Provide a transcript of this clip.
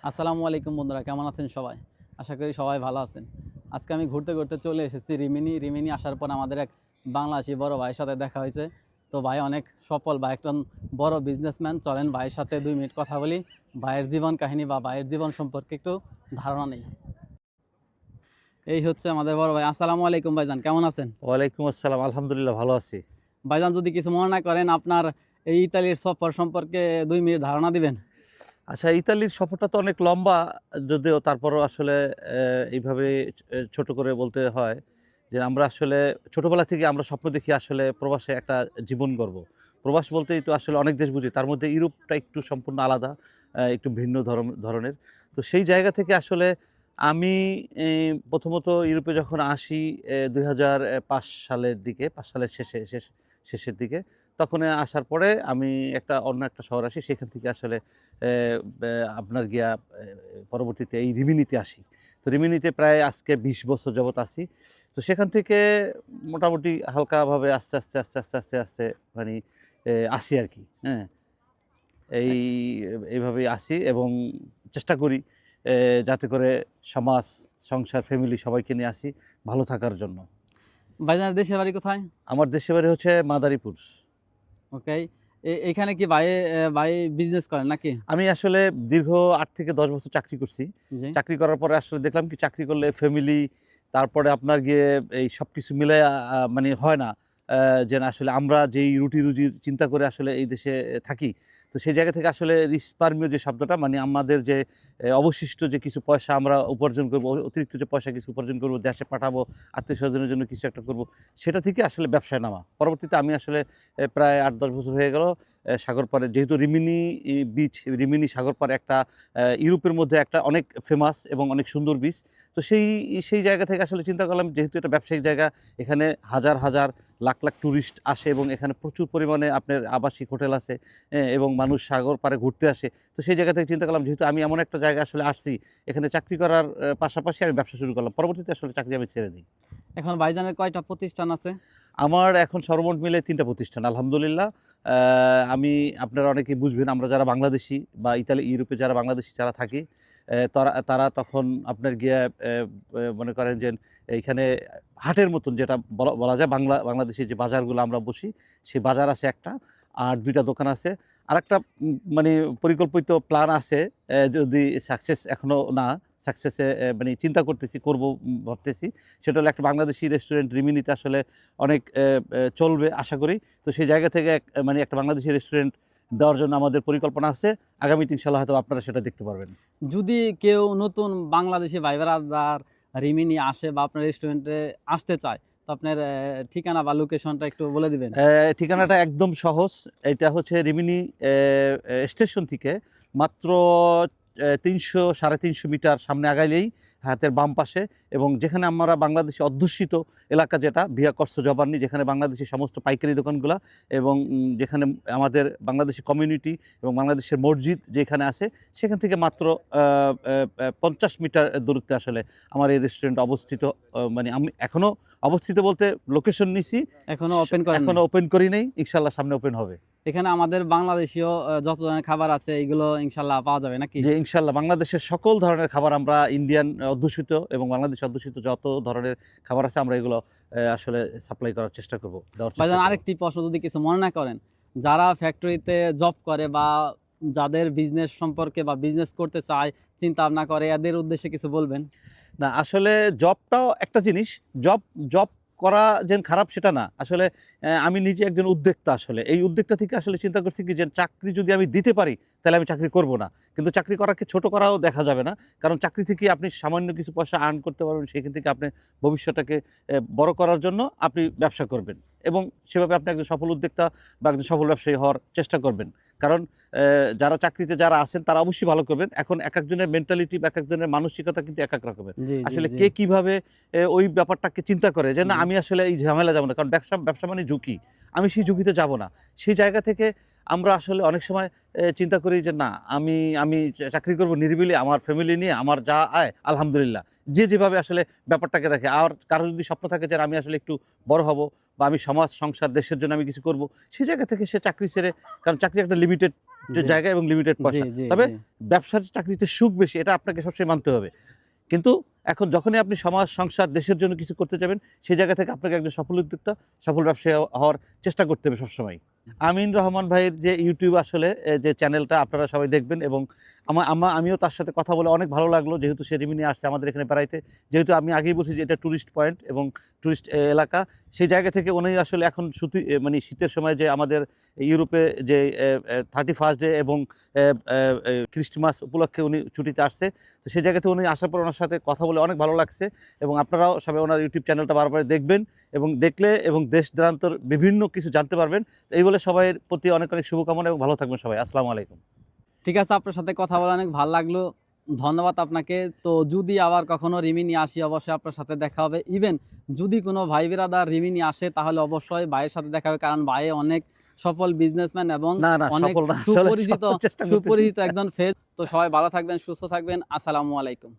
আসসালামু আলাইকুম বন্ধুরা, কেমন আছেন সবাই? আশা করি সবাই ভালো আছেন। আজকে আমি ঘুরতে ঘুরতে চলে এসেছি রিমিনি আসার পর আমাদের এক বাংলাদেশি বড় ভাইয়ের সাথে দেখা হয়েছে। তো ভাই অনেক সফল বা একজন বড় বিজনেসম্যান। চলেন ভাইয়ের সাথে 2 মিনিট কথা বলি, ভাইয়ের জীবন কাহিনী বা ভাইয়ের জীবন সম্পর্কে একটু ধারণা নেই। এই হচ্ছে আমাদের বড় ভাই। আসসালামু আলাইকুম ভাইজান, কেমন আছেন? ওয়ালাইকুম আসসালাম, আলহামদুলিল্লাহ ভালো আছি। ভাইজান যদি কিছু মনে না করেন, আপনার এই ইতালির সফর সম্পর্কে 2 মিনিট ধারণা দিবেন। আচ্ছা, ইতালির সফরটা তো অনেক লম্বা, যদিও তারপরও আসলে এইভাবে ছোট করে বলতে হয় যে আমরা আসলে ছোটবেলা থেকে আমরা স্বপ্ন দেখি আসলে প্রবাসে একটা জীবন গড়ব। প্রবাস বলতেই তো আসলে অনেক দেশ বুঝি, তার মধ্যে ইউরোপটা একটু সম্পূর্ণ আলাদা, একটু ভিন্ন ধরনের। তো সেই জায়গা থেকে আসলে আমি প্রথমত ইউরোপে যখন আসি ২০০৫ সালের দিকে, ৫ সালের শেষের দিকে, তখন আসার পরে আমি অন্য একটা শহর আসি। সেখান থেকে আসলে এ বে আপনার গিয়া পরবর্তীতে এই রিমিনিতে আসি। তো রিমিনিতে প্রায় আজকে ২০ বছর যাবৎ আছি। তো সেখান থেকে মোটামুটি হালকাভাবে আস্তে, মানি আসি আরকি। হ্যাঁ? এই এইভাবেই আসি এবং চেষ্টা করি এ যাতে করে সমাজ, সংসার, ফ্যামিলি সবাইকে নিয়ে আসি ভালো থাকার জন্য। ভাইজানের দেশের বাড়ি কোথায়? আমার দেশের বাড়ি হচ্ছে মাদারীপুর। ওকে। এখানে কি ভাই বিজনেস করেন নাকি? আমি আসলে দীর্ঘ ৮ থেকে ১০ বছর চাকরি করছি। জি। চাকরি করার পরে আসলে দেখলাম কি চাকরি করলে ফ্যামিলি, তারপরে আপনার গিয়ে এই সবকিছু মিলায়া মানে হয় না। যে না আসলে আমরা যেই রুটি-রুজির চিন্তা করে আসলে এই দেশে থাকি। তো সেই জায়গা থেকে আসলে রিস্পার্মীয় যে শব্দটা, মানে আমাদের যে অবশিষ্ট যে কিছু পয়সা আমরা উপার্জন করব, অতিরিক্ত যে পয়সা কিছু উপার্জন করব, দেশে পাঠাবো, আত্মীয়স্বজনের জন্য কিছু একটা করব। সেটা থেকে আসলে ব্যবসায় নামা। পরবর্তীতে আমি আসলে প্রায় ৮-১০ বছর হয়ে গেল সাগর পাড়ে, যেহেতু রিমিনি বিচ, রিমিনি সাগর পাড়ে একটা ইউরোপের মধ্যে একটা অনেক ফেমাস এবং অনেক সুন্দর বিচ। তো সেই জায়গা থেকে আসলে চিন্তা করলাম, যেহেতু এটা ব্যবসায়িক জায়গা, এখানে হাজার লাখ লাখ টুরিস্ট আসে এবং এখানে প্রচুর পরিমাণে আপনার আবাসিক হোটেল আছে, এবং মানুষ সাগর পাড়ে ঘুরতে আসে। তো সেই জায়গা থেকে চিন্তা করলাম, যেহেতু আমি এমন একটা জায়গায় আসলে আসছি, এখানে চাকরি করার পাশাপাশি আমি ব্যবসা শুরু করলাম। পরবর্তীতে আসলে চাকরি আমি ছেড়ে দিই। এখন ভাইজানের কয়টা প্রতিষ্ঠান আছে? আমার এখন সর্বমোট মিলে ৩ টা প্রতিষ্ঠান, আলহামদুলিল্লাহ। আ আমি, আপনারা অনেকেই বুঝবেন, আমরা যারা বাংলাদেশী বা ইউরোপে যারা বাংলাদেশী যারা থাকি, তারা তারা তখন আপনার গিয়া মনে করেন যে এইখানে হাটের মতন, যেটা বলা যায়, বাংলাদেশী যে বাজারগুলো আমরা বসি, সেই বাজার আছে একটা, আর ২ টা দোকান আছে। আরেকটা মানে পরিকল্পিত প্ল্যান আছে, যদি সাকসেস এখনো না, সাকসেসে মানে চিন্তা করতেছি, করব ভাবতেছি। সেটা হলো একটা বাংলাদেশী রেস্টুরেন্ট রিমিনিতে আসলে অনেক চলবে আশা করি। তো সেই জায়গা থেকে মানে একটা বাংলাদেশী রেস্টুরেন্ট দেওয়ার জন্য আমাদের পরিকল্পনা আছে। আগামীতে ইনশাআল্লাহ হয়তো আপনারা সেটা দেখতে পারবেন। যদি কেউ নতুন বাংলাদেশি ভাই ব্রাদার রিমিনি আসে বা আপনার রেস্টুরেন্টে আসতে চায়, তো আপনার ঠিকানা বা লোকেশনটা একটু বলে দিবেন। ঠিকানাটা একদম সহজ। এটা হচ্ছে রিমিনি স্টেশন থেকে মাত্র ৩০০ ৩৫০ মিটার সামনে আগাইলেই হাতের বাম পাশে, এবং যেখানে আমরা বাংলাদেশী অধ্যুষিত এলাকা, যেটা ভিয়া কর্স জবান্নি, যেখানে বাংলাদেশী সমস্ত পাইকারি দোকানগুলা এবং যেখানে আমাদের বাংলাদেশি কমিউনিটি এবং বাংলাদেশের মসজিদ যেখানে আছে, সেখান থেকে মাত্র ৫০ মিটার দূরত্বে আসলে আমার এই রেস্টুরেন্ট অবস্থিত। মানে আমি এখনো অবস্থিত বলতে লোকেশন নিছি। এখনো ওপেন করেন নাই? এখনো ওপেন করি নাই। ইনশাআল্লাহ সামনে ওপেন হবে। এখানে আমাদের বাংলাদেশীয় যত ধরনের খাবার আছে এগুলো ইনশাল্লাহ পাওয়া যাবে নাকি? যে ইনশাআল্লাহ বাংলাদেশের সকল ধরনের খাবার, আমরা ইন্ডিয়ান অধ্যুষিত এবং বাংলাদেশ অধ্যুষিত যত ধরনের খাবার আছে, আমরা এগুলো আসলে সাপ্লাই করার চেষ্টা করব, দেওয়ার চেষ্টা ভাইজান করব। আরেকটি প্রশ্ন, যদি কিছু মনে না করেন, যারা ফ্যাক্টরিতে জব করে বা যাদের বিজনেস সম্পর্কে বা বিজনেস করতে চায়, চিন্তা ভাবনা করে, এদের উদ্দেশ্যে কিছু বলবেন। না, আসলে জবটাও একটা জিনিস। জব জব করা যে খারাপ সেটা না। আসলে আমি নিজে একজন উদ্যোক্তা। আসলে এই উদ্যোক্তা থেকে আসলে চিন্তা করছি কি, যে চাকরি যদি আমি দিতে পারি, তাহলে আমি চাকরি করব না। কিন্তু চাকরি করাকে ছোট করাও দেখা যাবে না। কারণ চাকরি থেকে আপনি সামান্য কিছু পয়সা আর্ন করতে পারবেন। সেখান থেকে আপনি ভবিষ্যৎটাকে বড় করার জন্য আপনি ব্যবসা করবেন এবং সেভাবে আপনি একজন সফল উদ্যোক্তা বা একজন সফল ব্যবসায়ী হওয়ার চেষ্টা করবেন। কারণ যারা চাকরিতে যারা আছেন, তারা অবশ্যই ভালো করবেন। এখন একেকজনের মেন্টালিটি বা একেকজনের মানসিকতা কিন্তু একেক রকমের। জি, জি, আসলে জি। কে কিভাবে ওই ব্যাপারটাকে চিন্তা করে যে, না জি। আমি আসলে এই ঝামেলা যাব না। কারণ ব্যবসা মানে ঝুঁকি। আমি সেই ঝুঁকিতে যাব না। সেই জায়গা থেকে আমরা আসলে অনেক সময় চিন্তা করি যে, না আমি আমি চাকরি করব নিরিবিলি আমার ফ্যামিলি নিয়ে, আমার যা আয় আলহামদুলিল্লাহ। যে যেভাবে আসলে ব্যাপারটাকে দেখে। আর কারো যদি স্বপ্ন থাকে যে আমি আসলে একটু বড় হব বা আমি সমাজ, সংসার, দেশের জন্য আমি কিছু করব, সেই জায়গা থেকে সে চাকরি ছেড়ে, কারণ চাকরি একটা লিমিটেড যে জি। জায়গা এবং লিমিটেড জি পয়সা। জি তবে জি ব্যবসার চাকরিতে সুখ বেশি, এটা আপনাকে সবসময় মানতে হবে। কিন্তু এখন যখনই আপনি সমাজ, সংসার, দেশের জন্য কিছু করতে যাবেন, সেই জায়গা থেকে আপনাকে একজন সফল উদ্যোক্তা, সফল ব্যবসায়ী হওয়ার চেষ্টা করতে হবে সবসময়। আমিন রহমান ভাইয়ের যে ইউটিউব আসলে যে চ্যানেলটা আপনারা সবাই দেখবেন, এবং আমিও তার সাথে কথা বলে অনেক ভালো লাগলো, যেহেতু সে রিমিনি আসছে আমাদের এখানে বেড়াইতে। যেহেতু আমি আগেই বলছি যে এটা টুরিস্ট পয়েন্ট এবং টুরিস্ট এলাকা, সেই জায়গা থেকে উনি আসলে এখন মানে শীতের সময় যে আমাদের ইউরোপে যে 31st ডে এবং ক্রিস্টমাস উপলক্ষে উনি ছুটিতে আসছে, তো সেই জায়গাতে উনি আসার পর ওনার সাথে কথা বলে অনেক ভালো লাগছে। এবং আপনারাও সবাই ওনার ইউটিউব চ্যানেলটা বারবার দেখবেন এবং দেখলে এবং দেশ দূরান্তর বিভিন্ন কিছু জানতে পারবেন। তো এই বলে সবাইয়ের প্রতি অনেক অনেক শুভকামনা এবং ভালো থাকবেন সবাই। আসসালামু আলাইকুম। ঠিক আছে, আপনার সাথে কথা বলে অনেক ভালো লাগলো, ধন্যবাদ আপনাকে। তো যদি আবার কখনো রিমিনি আসি, অবশ্যই আপনার সাথে দেখা হবে। ইভেন যদি কোনো ভাই বিরাদার রিমিনি আসে, তাহলে অবশ্যই ভাইয়ের সাথে দেখা হবে, কারণ ভাই অনেক সফল বিজনেসম্যান এবং না না, অনেক সফল না, আসলে সুপরিচিত সফল চেষ্টা করতেছি। সুপরিচিত একজন ফেস। তো সবাই ভালো থাকবেন, সুস্থ থাকবেন। আসসালামু আলাইকুম।